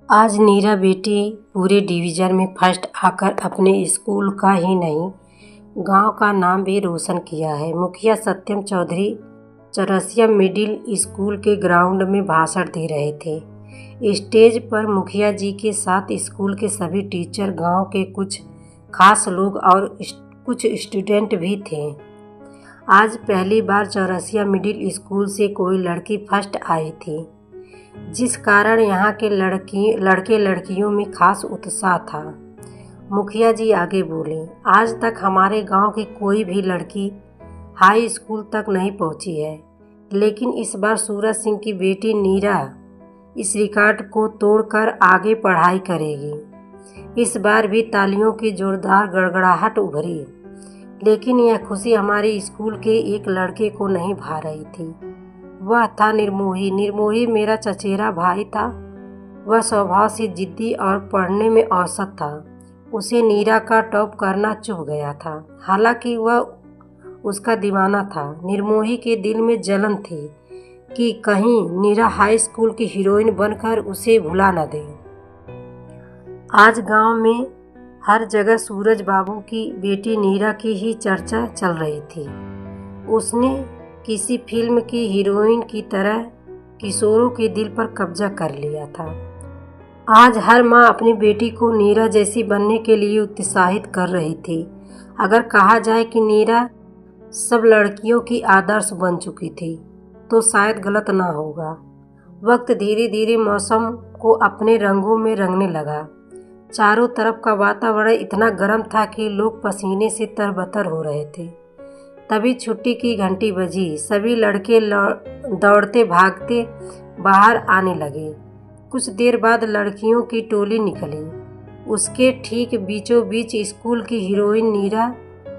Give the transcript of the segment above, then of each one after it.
आज नीरा बेटी पूरे डिवीज़न में फर्स्ट आकर अपने स्कूल का ही नहीं, गांव का नाम भी रोशन किया है। मुखिया सत्यम चौधरी चौरसिया मिडिल स्कूल के ग्राउंड में भाषण दे रहे थे। स्टेज पर मुखिया जी के साथ स्कूल के सभी टीचर, गांव के कुछ खास लोग और कुछ स्टूडेंट भी थे। आज पहली बार चौरसिया मिडिल स्कूल से कोई लड़की फर्स्ट आई थी, जिस कारण यहाँ के लड़के लड़कियों में खास उत्साह था। मुखिया जी आगे बोले, आज तक हमारे गांव की कोई भी लड़की हाई स्कूल तक नहीं पहुंची है, लेकिन इस बार सूरज सिंह की बेटी नीरा इस रिकॉर्ड को तोड़कर आगे पढ़ाई करेगी। इस बार भी तालियों की जोरदार गड़गड़ाहट उभरी, लेकिन यह खुशी हमारे स्कूल के एक लड़के को नहीं भा रही थी। वह था निर्मोही। निर्मोही मेरा चचेरा भाई था। वह स्वभाव से जिद्दी और पढ़ने में औसत था। उसे नीरा का टॉप करना चुभ गया था, हालांकि वह उसका दीवाना था। निर्मोही के दिल में जलन थी कि कहीं नीरा हाई स्कूल की हीरोइन बनकर उसे भुला न दे। आज गांव में हर जगह सूरज बाबू की बेटी नीरा की ही चर्चा चल रही थी। उसने किसी फिल्म की हीरोइन की तरह किशोरों के दिल पर कब्जा कर लिया था। आज हर माँ अपनी बेटी को नीरा जैसी बनने के लिए उत्साहित कर रही थी। अगर कहा जाए कि नीरा सब लड़कियों की आदर्श बन चुकी थी, तो शायद गलत ना होगा। वक्त धीरे धीरे मौसम को अपने रंगों में रंगने लगा। चारों तरफ का वातावरण इतना गर्म था कि लोग पसीने से तरबतर हो रहे थे। तभी छुट्टी की घंटी बजी। सभी लड़के दौड़ते भागते बाहर आने लगे। कुछ देर बाद लड़कियों की टोली निकली। उसके ठीक बीचों बीच स्कूल की हीरोइन नीरा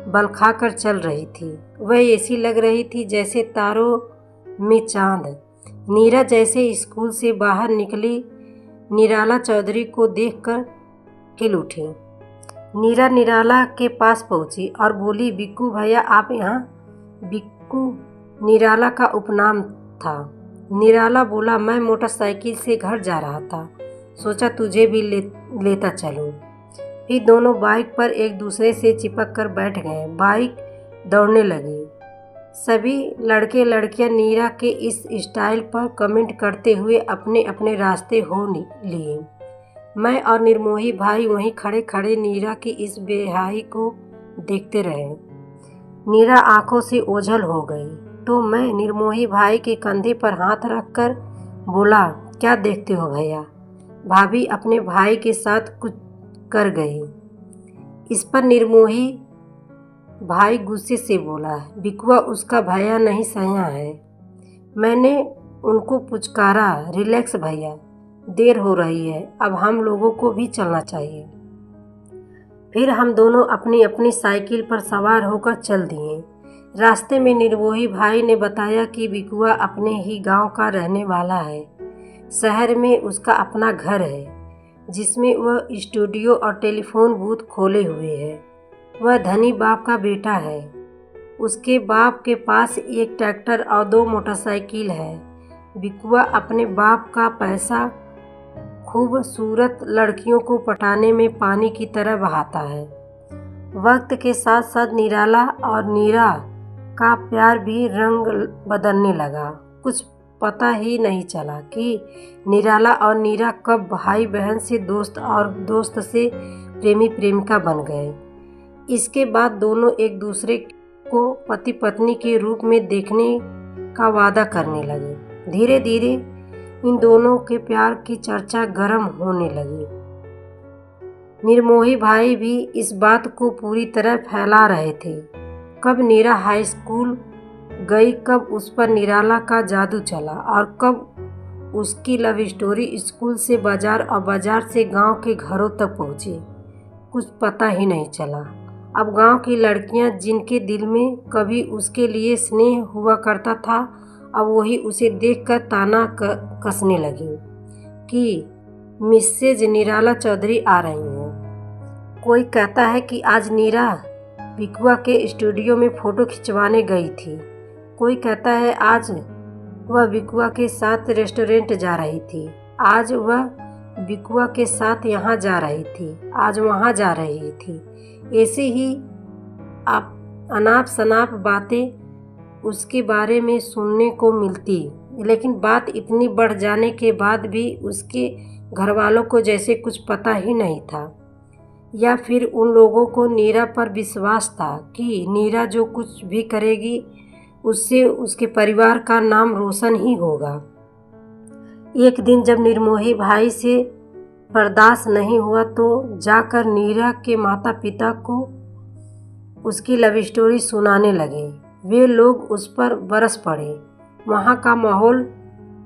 बल खाकर चल रही थी। वह ऐसी लग रही थी जैसे तारों में चांद। नीरा जैसे स्कूल से बाहर निकली, निराला चौधरी को देखकर खिल उठी। नीरा निराला के पास पहुंची और बोली, बिक्कू भैया आप यहाँ? बिक्कू निराला का उपनाम था। निराला बोला, मैं मोटरसाइकिल से घर जा रहा था, सोचा तुझे भी लेता चलूं। फिर दोनों बाइक पर एक दूसरे से चिपक कर बैठ गए। बाइक दौड़ने लगी। सभी लड़के लड़कियां नीरा के इस स्टाइल पर कमेंट करते हुए अपने अपने रास्ते हो लिए। मैं और निर्मोही भाई वहीं खड़े खड़े नीरा की इस बेहाई को देखते रहे। नीरा आंखों से ओझल हो गई तो मैं निर्मोही भाई के कंधे पर हाथ रखकर बोला, क्या देखते हो भैया? भाभी अपने भाई के साथ कुछ कर गई। इस पर निर्मोही भाई गुस्से से बोला, बिकुआ उसका भैया नहीं सैया है। मैंने उनको पुचकारा, रिलैक्स भैया, देर हो रही है, अब हम लोगों को भी चलना चाहिए। फिर हम दोनों अपनी अपनी साइकिल पर सवार होकर चल दिए। रास्ते में निर्मोही भाई ने बताया कि बिकुआ अपने ही गांव का रहने वाला है। शहर में उसका अपना घर है, जिसमें वह स्टूडियो और टेलीफोन बूथ खोले हुए है। वह धनी बाप का बेटा है। उसके बाप के पास एक ट्रैक्टर और 2 मोटरसाइकिल है। बिकुआ अपने बाप का पैसा खूबसूरत लड़कियों को पटाने में पानी की तरह बहाता है। वक्त के साथ साथ निराला और नीरा का प्यार भी रंग बदलने लगा। कुछ पता ही नहीं चला कि निराला और नीरा कब भाई बहन से दोस्त और दोस्त से प्रेमी प्रेमिका बन गए। इसके बाद दोनों एक दूसरे को पति पत्नी के रूप में देखने का वादा करने लगे। धीरे धीरे इन दोनों के प्यार की चर्चा गर्म होने लगी। निर्मोही भाई भी इस बात को पूरी तरह फैला रहे थे। कब नीरा हाई स्कूल गई, कब उस पर निराला का जादू चला और कब उसकी लव स्टोरी स्कूल से बाजार और बाजार से गांव के घरों तक पहुंची, कुछ पता ही नहीं चला। अब गांव की लड़कियां, जिनके दिल में कभी उसके लिए स्नेह हुआ करता था, अब वही उसे देखकर ताना कसने लगी कि मिसेज निराला चौधरी आ रही हैं। कोई कहता है कि आज नीरा बिकुआ के स्टूडियो में फ़ोटो खिंचवाने गई थी। कोई कहता है आज वह बिकुआ के साथ रेस्टोरेंट जा रही थी। आज वह बिकुआ के साथ यहाँ जा रही थी, आज वहाँ जा रही थी। ऐसे ही अनाप शनाप बातें उसके बारे में सुनने को मिलती, लेकिन बात इतनी बढ़ जाने के बाद भी उसके घर वालों को जैसे कुछ पता ही नहीं था, या फिर उन लोगों को नीरा पर विश्वास था कि नीरा जो कुछ भी करेगी उससे उसके परिवार का नाम रोशन ही होगा। एक दिन जब निर्मोही भाई से बर्दाश्त नहीं हुआ तो जाकर नीरा के माता पिता को उसकी लव स्टोरी सुनाने लगे। वे लोग उस पर बरस पड़े। वहाँ का माहौल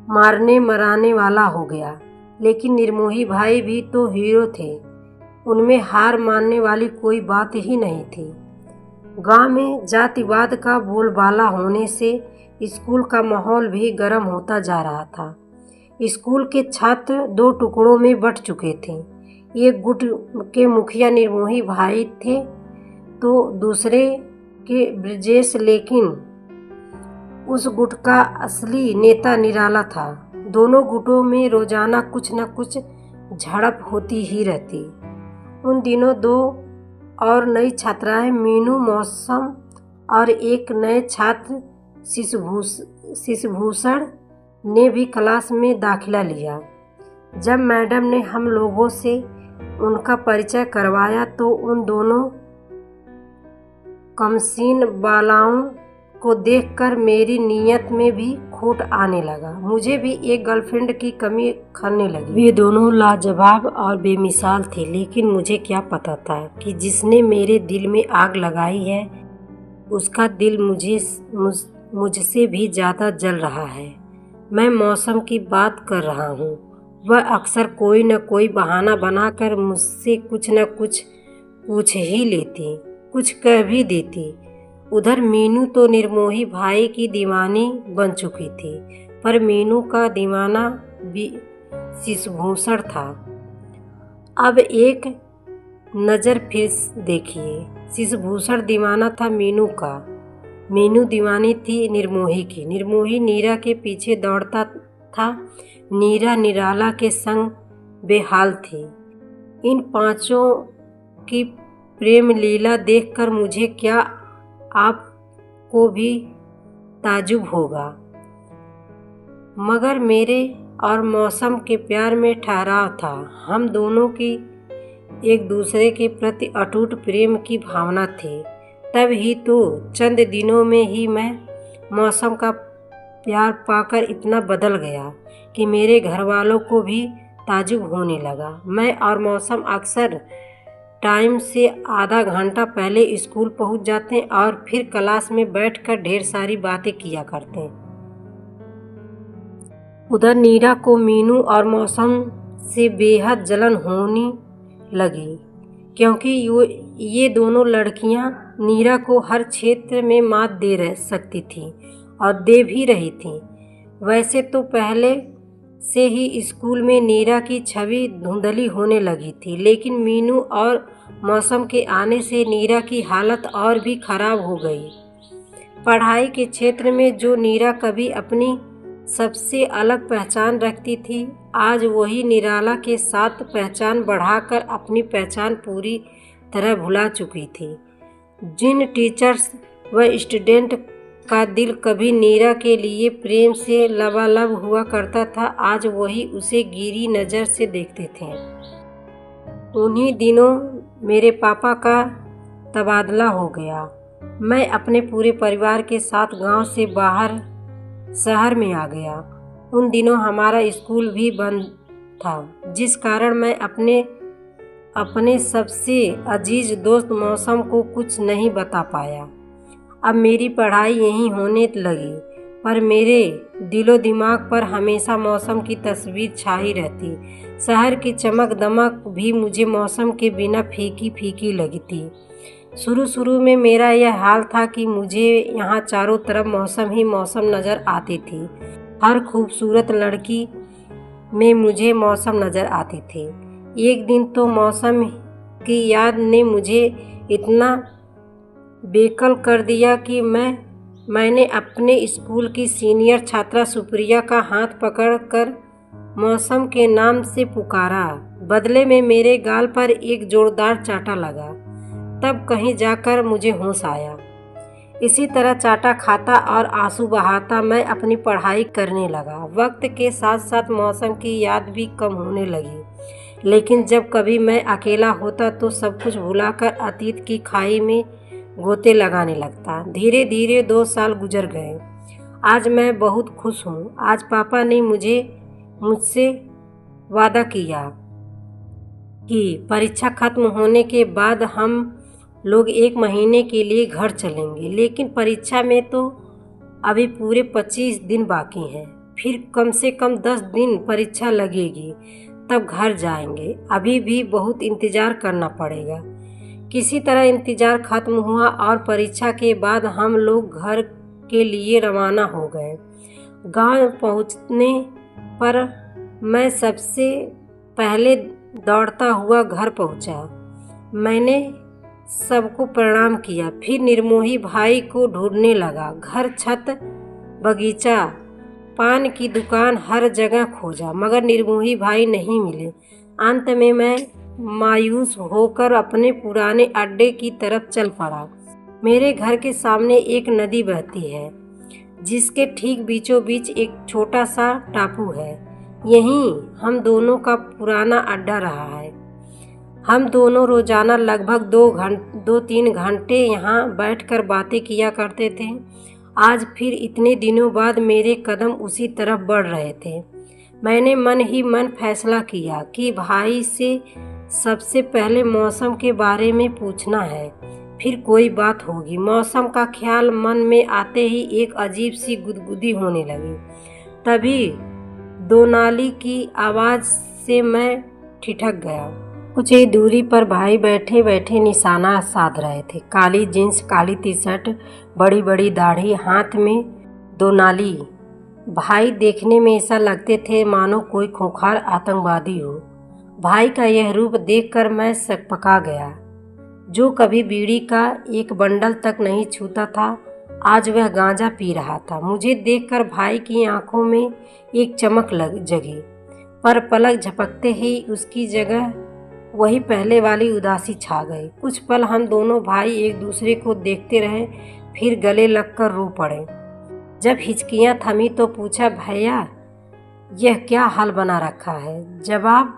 मारने मराने वाला हो गया, लेकिन निर्मोही भाई भी तो हीरो थे, उनमें हार मानने वाली कोई बात ही नहीं थी। गांव में जातिवाद का बोलबाला होने से स्कूल का माहौल भी गर्म होता जा रहा था। स्कूल के छात्र दो टुकड़ों में बंट चुके थे। एक गुट के मुखिया निर्मोही भाई थे तो दूसरे के ब्रजेश, लेकिन उस गुट का असली नेता निराला था। दोनों गुटों में रोजाना कुछ न कुछ झड़प होती ही रहती। उन दिनों दो और नई छात्राएं मीनू, मौसम और एक नए छात्र शिशुभूषण ने भी क्लास में दाखिला लिया। जब मैडम ने हम लोगों से उनका परिचय करवाया तो उन दोनों कमसीन बालाओं को देखकर मेरी नीयत में भी खोट आने लगा। मुझे भी एक गर्लफ्रेंड की कमी खलने लगी। वे दोनों लाजवाब और बेमिसाल थे, लेकिन मुझे क्या पता था कि जिसने मेरे दिल में आग लगाई है उसका दिल मुझसे भी ज़्यादा जल रहा है। मैं मौसम की बात कर रहा हूँ। वह अक्सर कोई न कोई बहाना बनाकर मुझसे कुछ न कुछ पूछ ही लेती, कुछ कह भी देती। उधर मीनू तो निर्मोही भाई की दीवानी बन चुकी थी, पर मीनू का दीवाना भी शिशुभूषण था। अब एक नज़र फिर देखिए, शिशुभूषण दीवाना था मीनू का, मीनू दीवानी थी निर्मोही की। निर्मोही नीरा के पीछे दौड़ता था, नीरा निराला के संग बेहाल थी। इन पांचों की प्रेम लीला देखकर मुझे क्या आपको भी ताजुब होगा, मगर मेरे और मौसम के प्यार में ठहराव था। हम दोनों की एक दूसरे के प्रति अटूट प्रेम की भावना थी। तब ही तो चंद दिनों में ही मैं मौसम का प्यार पाकर इतना बदल गया कि मेरे घर वालों को भी ताजुब होने लगा। मैं और मौसम अक्सर टाइम से आधा घंटा पहले स्कूल पहुंच जाते और फिर क्लास में बैठकर ढेर सारी बातें किया करते। उधर नीरा को मीनू और मौसम से बेहद जलन होने लगी, क्योंकि ये दोनों लड़कियां नीरा को हर क्षेत्र में मात दे सकती थीं और दे भी रही थीं। वैसे तो पहले से ही स्कूल में नीरा की छवि धुंधली होने लगी थी, लेकिन मीनू और मौसम के आने से नीरा की हालत और भी खराब हो गई। पढ़ाई के क्षेत्र में जो नीरा कभी अपनी सबसे अलग पहचान रखती थी, आज वही निराला के साथ पहचान बढ़ाकर अपनी पहचान पूरी तरह भुला चुकी थी। जिन टीचर्स व स्टूडेंट का दिल कभी नीरा के लिए प्रेम से लबालब हुआ करता था, आज वही उसे गिरी नज़र से देखते थे। उन्हीं दिनों मेरे पापा का तबादला हो गया। मैं अपने पूरे परिवार के साथ गांव से बाहर शहर में आ गया। उन दिनों हमारा स्कूल भी बंद था, जिस कारण मैं अपने सबसे अजीज दोस्त मौसम को कुछ नहीं बता पाया। अब मेरी पढ़ाई यहीं होने लगी, पर मेरे दिलो दिमाग पर हमेशा मौसम की तस्वीर छाई रहती। शहर की चमक दमक भी मुझे मौसम के बिना फीकी फीकी लगती। शुरू में मेरा यह हाल था कि मुझे यहाँ चारों तरफ मौसम ही मौसम नज़र आती थी। हर खूबसूरत लड़की में मुझे मौसम नज़र आती थी। एक दिन तो मौसम की याद ने मुझे इतना बेकल कर दिया कि मैंने अपने स्कूल की सीनियर छात्रा सुप्रिया का हाथ पकड़कर मौसम के नाम से पुकारा। बदले में मेरे गाल पर एक जोरदार चाटा लगा। तब कहीं जाकर मुझे होश आया। इसी तरह चाटा खाता और आंसू बहाता मैं अपनी पढ़ाई करने लगा। वक्त के साथ साथ मौसम की याद भी कम होने लगी, लेकिन जब कभी मैं अकेला होता तो सब कुछ भुलाकर अतीत की खाई में गोते लगाने लगता। धीरे धीरे 2 साल गुजर गए। आज मैं बहुत खुश हूँ। आज पापा ने मुझसे वादा किया कि परीक्षा खत्म होने के बाद हम लोग 1 महीने के लिए घर चलेंगे। लेकिन परीक्षा में तो अभी पूरे 25 दिन बाकी हैं। फिर कम से कम 10 दिन परीक्षा लगेगी, तब घर जाएंगे। अभी भी बहुत इंतज़ार करना पड़ेगा। किसी तरह इंतज़ार खत्म हुआ और परीक्षा के बाद हम लोग घर के लिए रवाना हो गए। गांव पहुंचने पर मैं सबसे पहले दौड़ता हुआ घर पहुंचा। मैंने सबको प्रणाम किया, फिर निर्मोही भाई को ढूंढने लगा। घर, छत, बगीचा, पान की दुकान, हर जगह खोजा, मगर निर्मोही भाई नहीं मिले। अंत में मैं मायूस होकर अपने पुराने अड्डे की तरफ चल पड़ा। मेरे घर के सामने एक नदी बहती है, जिसके ठीक बीचों बीच एक छोटा सा टापू है। यहीं हम दोनों का पुराना अड्डा रहा है। हम दोनों रोजाना लगभग 2-3 घंटे यहाँ बैठकर बातें किया करते थे। आज फिर इतने दिनों बाद मेरे कदम उसी तरफ बढ़ रहे थे। मैंने मन ही मन फैसला किया कि भाई से सबसे पहले मौसम के बारे में पूछना है, फिर कोई बात होगी। मौसम का ख्याल मन में आते ही एक अजीब सी गुदगुदी होने लगी। तभी दोनाली की आवाज़ से मैं ठिठक गया। कुछ ही दूरी पर भाई बैठे बैठे निशाना साध रहे थे। काली जींस, काली टी-शर्ट, बड़ी बड़ी दाढ़ी, हाथ में दोनाली। भाई देखने में ऐसा लगते थे मानो कोई खूंखार आतंकवादी हो। भाई का यह रूप देखकर मैं सकपका गया। जो कभी बीड़ी का एक बंडल तक नहीं छूता था, आज वह गांजा पी रहा था। मुझे देखकर भाई की आंखों में एक चमक जगी, पर पलक झपकते ही उसकी जगह वही पहले वाली उदासी छा गई। कुछ पल हम दोनों भाई एक दूसरे को देखते रहे, फिर गले लगकर रो पड़े। जब हिचकियां थमी तो पूछा, भैया यह क्या हाल बना रखा है? जवाब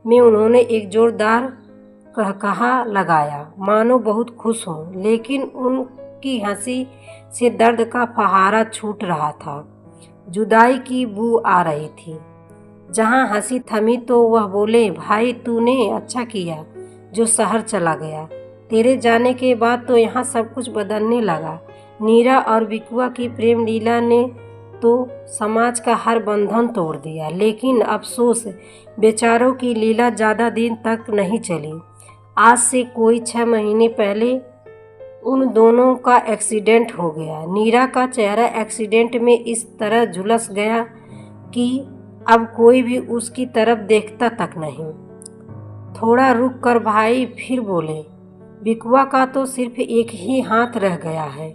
में उन्होंने एक जोरदार कहकहा लगाया, मानो बहुत खुश हों, लेकिन उनकी हंसी से दर्द का फहारा छूट रहा था। जुदाई की बू आ रही थी। जहाँ हंसी थमी तो वह बोले, भाई तूने अच्छा किया जो शहर चला गया। तेरे जाने के बाद तो यहाँ सब कुछ बदलने लगा। नीरा और बिकुआ की प्रेम लीला ने तो समाज का हर बंधन तोड़ दिया, लेकिन अफसोस बेचारों की लीला ज़्यादा दिन तक नहीं चली। आज से कोई 6 महीने पहले उन दोनों का एक्सीडेंट हो गया। नीरा का चेहरा एक्सीडेंट में इस तरह झुलस गया कि अब कोई भी उसकी तरफ देखता तक नहीं। थोड़ा रुक कर भाई फिर बोले, बिकुआ का तो सिर्फ एक ही हाथ रह गया है।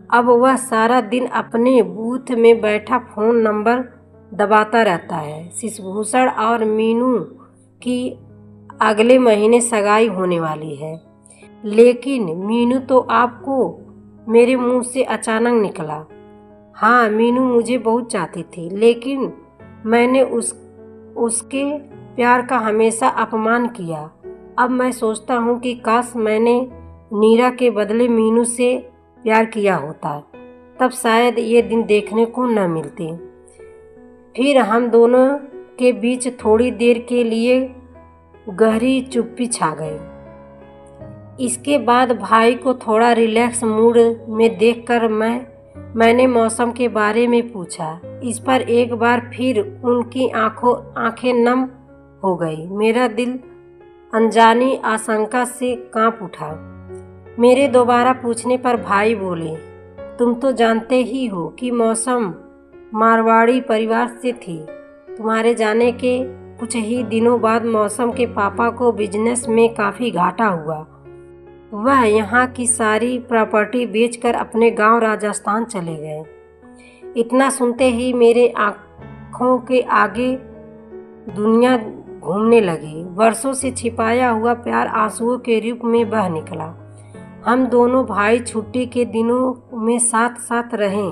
अब वह सारा दिन अपने बूथ में बैठा फ़ोन नंबर दबाता रहता है। शिशभूषण और मीनू की अगले महीने सगाई होने वाली है। लेकिन मीनू तो आपको, मेरे मुंह से अचानक निकला। हाँ, मीनू मुझे बहुत चाहती थी, लेकिन मैंने उसके प्यार का हमेशा अपमान किया। अब मैं सोचता हूँ कि काश मैंने नीरा के बदले मीनू से प्यार किया होता, तब शायद ये दिन देखने को न मिलते। फिर हम दोनों के बीच थोड़ी देर के लिए गहरी चुप्पी छा गई। इसके बाद भाई को थोड़ा रिलैक्स मूड में देखकर मैंने मौसम के बारे में पूछा। इस पर एक बार फिर उनकी आंखें नम हो गई। मेरा दिल अनजानी आशंका से कांप उठा। मेरे दोबारा पूछने पर भाई बोले, तुम तो जानते ही हो कि मौसम मारवाड़ी परिवार से थी। तुम्हारे जाने के कुछ ही दिनों बाद मौसम के पापा को बिजनेस में काफ़ी घाटा हुआ। वह यहाँ की सारी प्रॉपर्टी बेचकर अपने गांव राजस्थान चले गए। इतना सुनते ही मेरे आँखों के आगे दुनिया घूमने लगी। वर्षों से छिपाया हुआ प्यार आंसुओं के रूप में बह निकला। हम दोनों भाई छुट्टी के दिनों में साथ साथ रहे।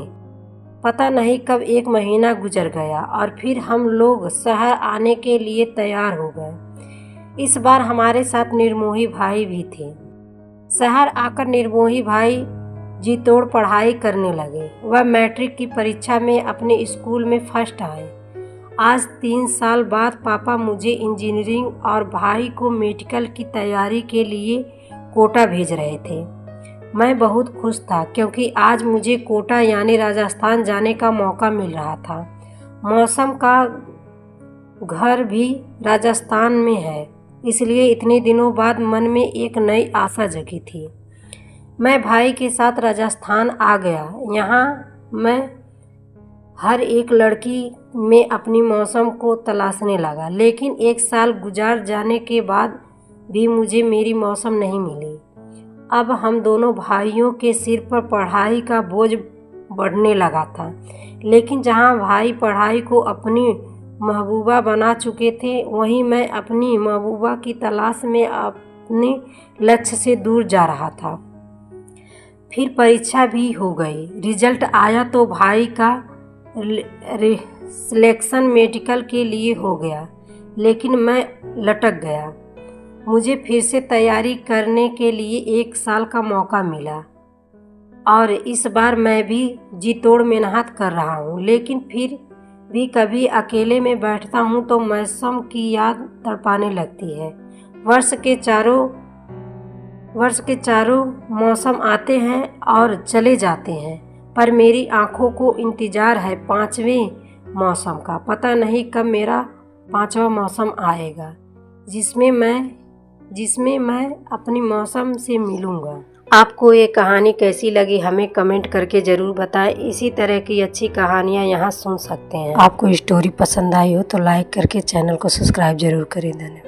पता नहीं कब 1 महीना गुजर गया और फिर हम लोग शहर आने के लिए तैयार हो गए। इस बार हमारे साथ निर्मोही भाई भी थे। शहर आकर निर्मोही भाई जी तोड़ पढ़ाई करने लगे। वह मैट्रिक की परीक्षा में अपने स्कूल में फर्स्ट आए। आज 3 साल बाद पापा मुझे इंजीनियरिंग और भाई को मेडिकल की तैयारी के लिए कोटा भेज रहे थे। मैं बहुत खुश था क्योंकि आज मुझे कोटा यानी राजस्थान जाने का मौका मिल रहा था। मौसम का घर भी राजस्थान में है, इसलिए इतने दिनों बाद मन में एक नई आशा जगी थी। मैं भाई के साथ राजस्थान आ गया। यहाँ मैं हर एक लड़की में अपनी मौसम को तलाशने लगा, लेकिन 1 साल गुजार जाने के बाद भी मुझे मेरी मौसम नहीं मिली। अब हम दोनों भाइयों के सिर पर पढ़ाई का बोझ बढ़ने लगा था, लेकिन जहाँ भाई पढ़ाई को अपनी महबूबा बना चुके थे, वहीं मैं अपनी महबूबा की तलाश में अपने लक्ष्य से दूर जा रहा था। फिर परीक्षा भी हो गई। रिजल्ट आया तो भाई का सिलेक्शन मेडिकल के लिए हो गया, लेकिन मैं लटक गया। मुझे फिर से तैयारी करने के लिए 1 साल का मौका मिला और इस बार मैं भी जी तोड़ मेहनत कर रहा हूँ, लेकिन फिर भी कभी अकेले में बैठता हूँ तो मौसम की याद तड़पाने लगती है। वर्ष के चारों मौसम आते हैं और चले जाते हैं, पर मेरी आँखों को इंतज़ार है 5वें मौसम का। पता नहीं कब मेरा 5वां मौसम आएगा जिसमें मैं अपनी मौसम से मिलूँगा। आपको ये कहानी कैसी लगी हमें कमेंट करके ज़रूर बताएं। इसी तरह की अच्छी कहानियाँ यहाँ सुन सकते हैं। आपको स्टोरी पसंद आई हो तो लाइक करके चैनल को सब्सक्राइब ज़रूर करें। धन्यवाद।